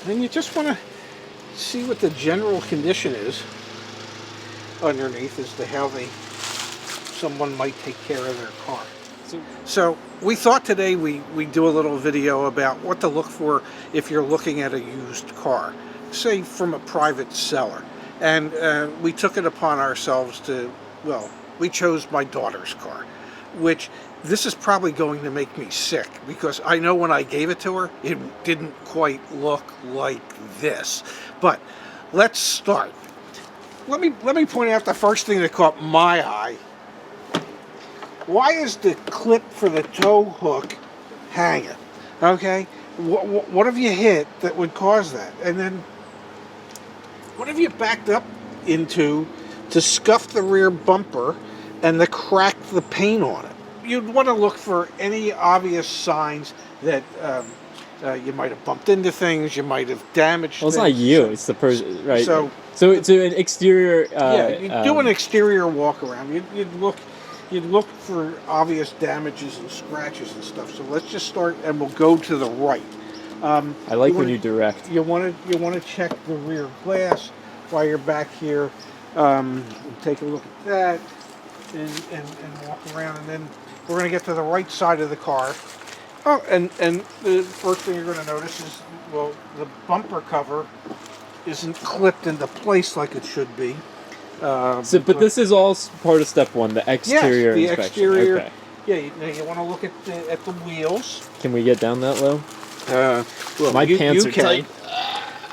And you just want to see what the general condition is underneath as to how someone might take care of their car. So we thought today we do a little video about what to look for if you're looking at a used car, say from a private seller. And we took it upon ourselves we chose my daughter's car, which this is probably going to make me sick because I know when I gave it to her, it didn't quite look like this. But let's start. Let me point out the first thing that caught my eye. Why is the clip for the tow hook hanging? Okay, what have you hit that would cause that? And then what have you backed up into to scuff the rear bumper and to crack the paint on it? You'd want to look for any obvious signs that you might have bumped into things, you might have damaged Well, it's things. not you, it's the person, right? So an exterior... you do an exterior walk around. You'd look for obvious damages and scratches and stuff. So let's just start, and we'll go to the right. I like when you direct. You want to check the rear glass while you're back here. Take a look at that and walk around, and then we're going to get to the right side of the car. Oh, and the first thing you're going to notice is, well, the bumper cover isn't clipped into place like it should be. But this is all part of step one, the exterior yes, the inspection. exterior. Okay. Yeah, you want to look at the wheels. Can we get down that low? My you pants are can. tight.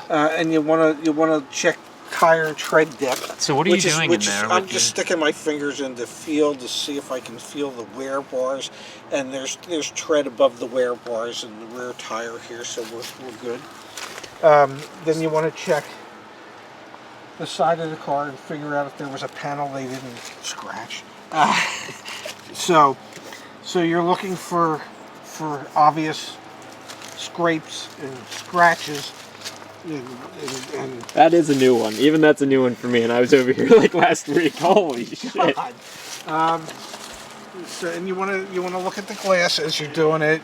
And you want to check tire tread depth. So what are you doing in there? I'm just sticking my fingers in the feel to see if I can feel the wear bars, and there's tread above the wear bars in the rear tire here, so we're good. Then you want to check the side of the car and figure out if there was a panel they didn't scratch. So you're looking for obvious scrapes and scratches. And That is a new one. Even that's a new one for me, and I was over here like last week. Holy shit. And you want to look at the glass as you're doing it,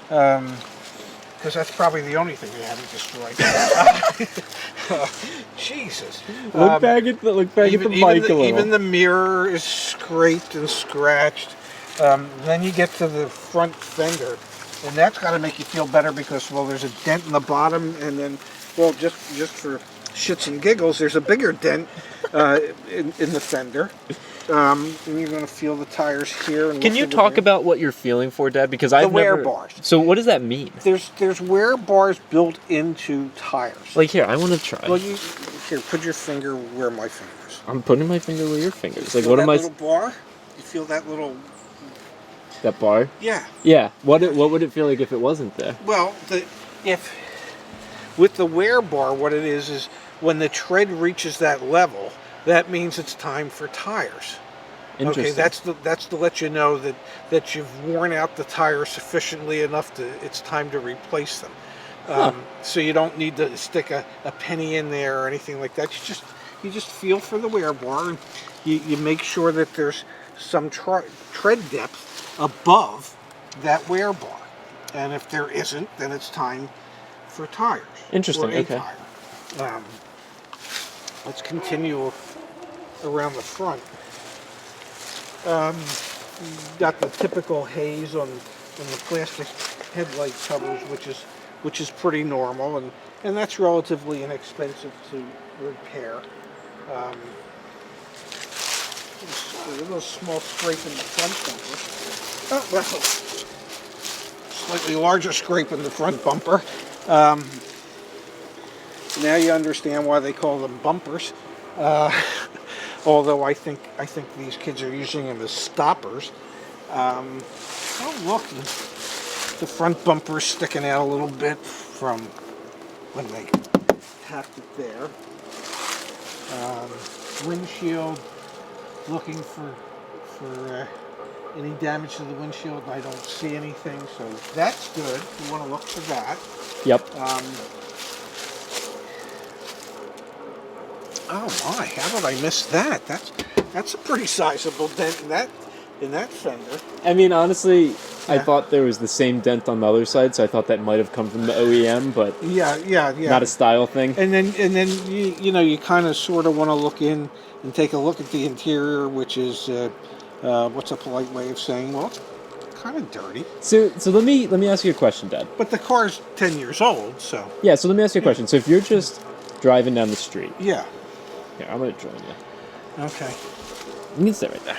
because that's probably the only thing you haven't destroyed. Jesus. Look back at the bike a little. Even the mirror is scraped and scratched. Then you get to the front fender, and that's got to make you feel better because, well, there's a dent in the bottom, and then, well, just for shits and giggles, there's a bigger dent in the fender. And you're going to feel the tires here. And Can you talk about what you're feeling for, Dad? Because I've wear never... bars. So what does that mean? There's wear bars built into tires. Like here, I want to try. Well, here, put your finger where my finger is. I'm putting my finger where your fingers. Like, Feel what that am I? Little bar? You feel that little? That bar? Yeah. Yeah. What would it feel like if it wasn't there? Well, with the wear bar, what it is when the tread reaches that level, that means it's time for tires. Interesting. Okay, that's to let you know that you've worn out the tire sufficiently enough it's time to replace them. So you don't need to stick a penny in there or anything like that. You just feel for the wear bar, and you make sure that there's some tread depth above that wear bar. And if there isn't, then it's time for tires. Interesting. Or a Okay. tire. Let's continue around the front. Got the typical haze on the plastic headlight covers, which is pretty normal, and that's relatively inexpensive to repair. A little small scrape in the front bumper. Oh, well, slightly larger scrape in the front bumper. Now you understand why they call them bumpers. Although I think these kids are using them as stoppers. Oh, look, the front bumper is sticking out a little bit from when they tapped it there. Windshield, looking for any damage to the windshield, and I don't see anything, so that's good. You want to look for that. Yep. Oh my, how did I miss that? That's a pretty sizable dent in in that fender. I mean, honestly, I Yeah. thought there was the same dent on the other side, so I thought that might have come from the OEM, but Yeah. not a style thing. And then you kind of sort of want to look in and take a look at the interior, which is what's a polite way of saying, well, it's kind of dirty. So let me ask you a question, Dad. But the car's 10 years old, so Yeah, so let me ask you a question. So if you're just driving down the street, yeah. here, I'm gonna join you. Okay. You can stay right there.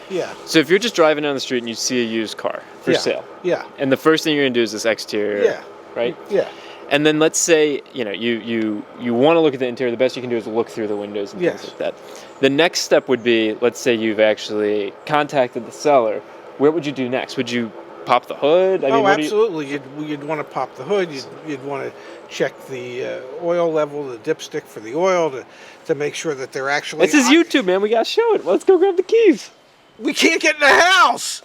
Yeah. So if you're just driving down the street and you see a used car for Yeah. sale, Yeah. and the first thing you're gonna do is this exterior, Yeah. right? Yeah. And then let's say you want to look at the interior. The best you can do is look through the windows and Yes. things like that. The next step would be, let's say you've actually contacted the seller. What would you do next? Would you pop the hood? Oh, absolutely. You'd want to pop the hood. You'd want to check the oil level, the dipstick for the oil to make sure that they're actually. This is YouTube, man. We gotta show it. Let's go grab the keys. We can't get in the house.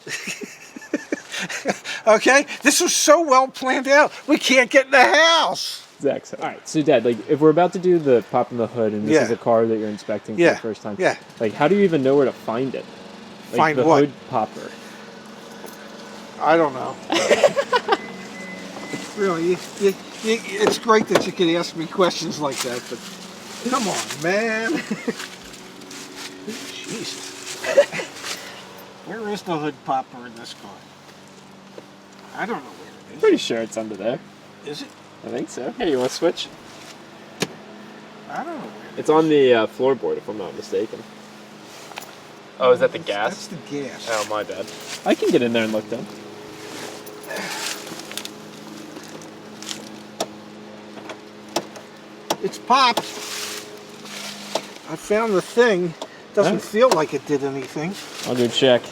Okay, this was so well planned out. We can't get in the house. Zach said. All right, so Dad, like if we're about to do the popping the hood, and this Yeah. is a car that you're inspecting for Yeah. the first time, Yeah. like how do you even know where to find it? Like Find the what? hood popper. I don't know. Really, it's great that you can ask me questions like that, but come on, man. Jesus. Where is the hood popper in this car? I don't know where it Pretty sure it's under there. is. Is it? I think so. Hey, you want to switch? I don't know where it It's on the floorboard, if I'm not mistaken. Oh, is that the gas? That's the gas. Oh, my bad. I can get in there and look down. It's popped. I found the thing. Doesn't Huh? feel like it did anything. I'll go check.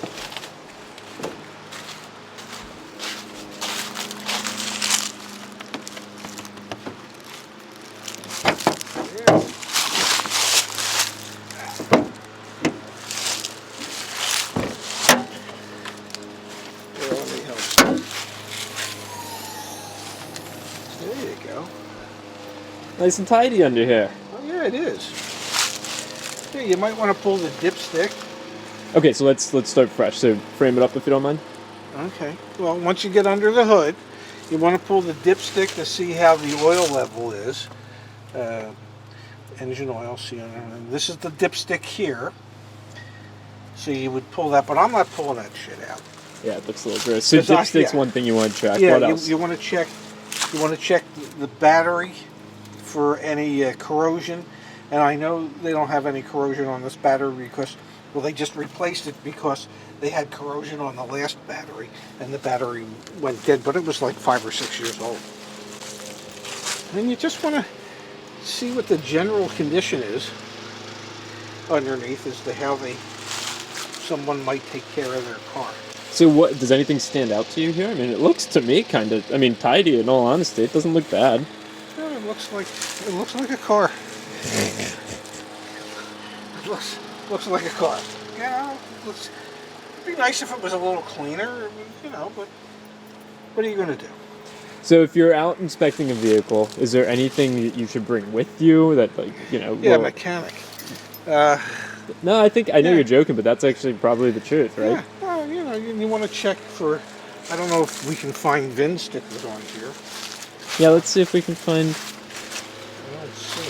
Here, let me help. There you go. Nice and tidy under here. Oh yeah, it is. Yeah, you might want to pull the dipstick. Okay, so let's start fresh. So frame it up if you don't mind. Okay. Well, once you get under the hood, you want to pull the dipstick to see how the oil level is. Engine oil, see, and this is the dipstick here. So you would pull that, but I'm not pulling that shit out. Yeah, it looks a little gross. So 'Cause I- dipstick's yeah. one thing you want to track. Yeah, What else? you want to check. You want to check the battery for any corrosion, and I know they don't have any corrosion on this battery because, well, they just replaced it because they had corrosion on the last battery, and the battery went dead. But it was like 5 or 6 years old. And you just want to see what the general condition is underneath as to how someone might take care of their car. So what does anything stand out to you here? I mean, it looks to me kind of. I mean, tidy. In all honesty, it doesn't look bad. Well, it looks like a car. It looks like a car. Yeah, it'd be nice if it was a little cleaner, but what are you going to do? So if you're out inspecting a vehicle, is there anything that you should bring with you that, like, Yeah, will- mechanic. No, I know Yeah. you're joking, but that's actually probably the truth, right? Yeah, well, you want to check for, I don't know if we can find VIN stickers on here. Yeah, let's see if we can find. I don't see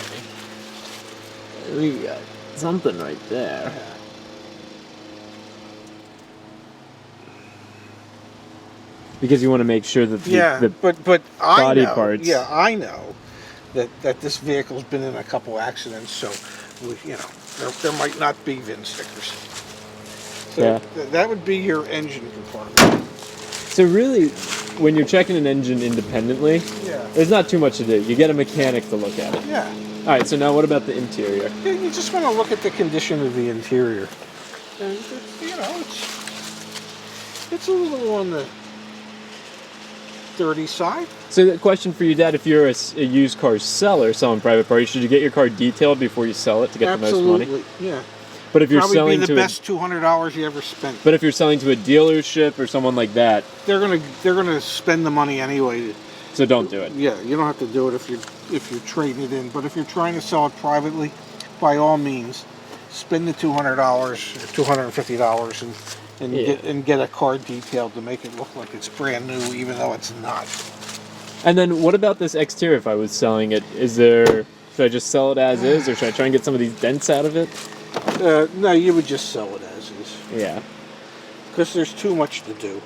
any. We got something right there. Yeah. Because you want to make sure that the but I body know, parts. Yeah, I know that this vehicle's been in a couple accidents, so there might not be VIN stickers. So Yeah. that would be your engine compartment. So really, when you're checking an engine independently, Yeah. there's not too much to do. You get a mechanic to look at it. Yeah. All right. So now, what about the interior? Yeah, you just want to look at the condition of the interior, and it's a little on the dirty side. So the question for you, Dad, if you're a used car seller selling private parties, should you get your car detailed before you sell it to get the most money? Absolutely. Yeah. But if you're Probably selling be the to best $200 you ever spent. but if you're selling to a dealership or someone like that, They're gonna spend the money anyway. so don't do it. Yeah, you don't have to do it if you're trading it in. But if you're trying to sell it privately, by all means, spend the $200 or $250 and get a car detailed to make it look like it's brand new, even though it's not. And then what about this exterior? If I was selling it, should I just sell it as is, or should I try and get some of these dents out of it? No, you would just sell it as is. Yeah. Because there's too much to do.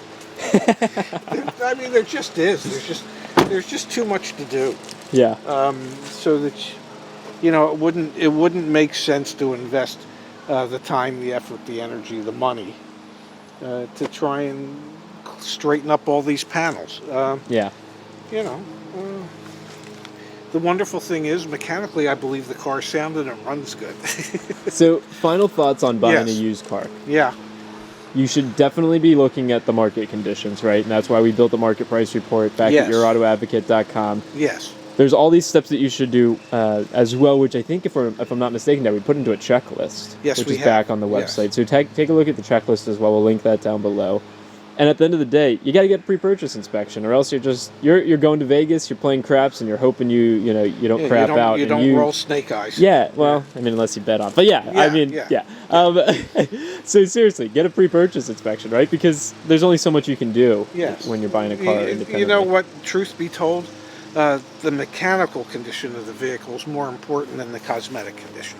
I mean, there just is. There's just too much to do. Yeah. So that it wouldn't make sense to invest the time, the effort, the energy, the money to try and straighten up all these panels. Yeah. The wonderful thing is, mechanically, I believe the car sounded and runs good. So, final thoughts on buying Yes. a used car. Yeah. You should definitely be looking at the market conditions, right? And that's why we built the market price report back Yes. at yourautoadvocate.com. Yes. There's all these steps that you should do as well, which I think, if I'm not mistaken, that we put into a checklist, Yes, which we is have. back on the Yes. website. So take a look at the checklist as well. We'll link that down below. And at the end of the day, you got to get a pre-purchase inspection, or else you're going to Vegas, you're playing craps, and you're hoping you don't crap out. You and don't roll snake eyes. Yeah, well, I mean, unless you bet on. But yeah. So seriously, get a pre-purchase inspection, right? Because there's only so much you can do when you're buying a car independently. You know what? Truth be told, the mechanical condition of the vehicle is more important than the cosmetic condition.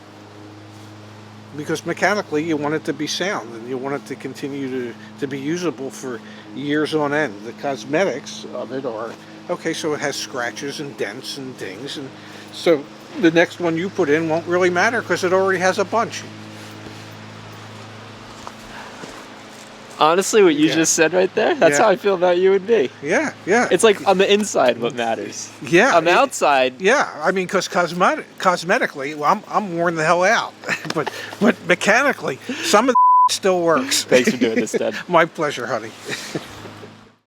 Because mechanically, you want it to be sound and you want it to continue to be usable for years on end. The cosmetics of it are, okay, so it has scratches and dents and dings. And so the next one you put in won't really matter because it already has a bunch. Honestly, what you just said right there, that's how I feel about you and me. Yeah. It's like on the inside what matters. Yeah. On the outside. Yeah, I mean, because cosmetically, well, I'm worn the hell out. but mechanically, some of the still works. Thanks for doing this, Ted. My pleasure, honey.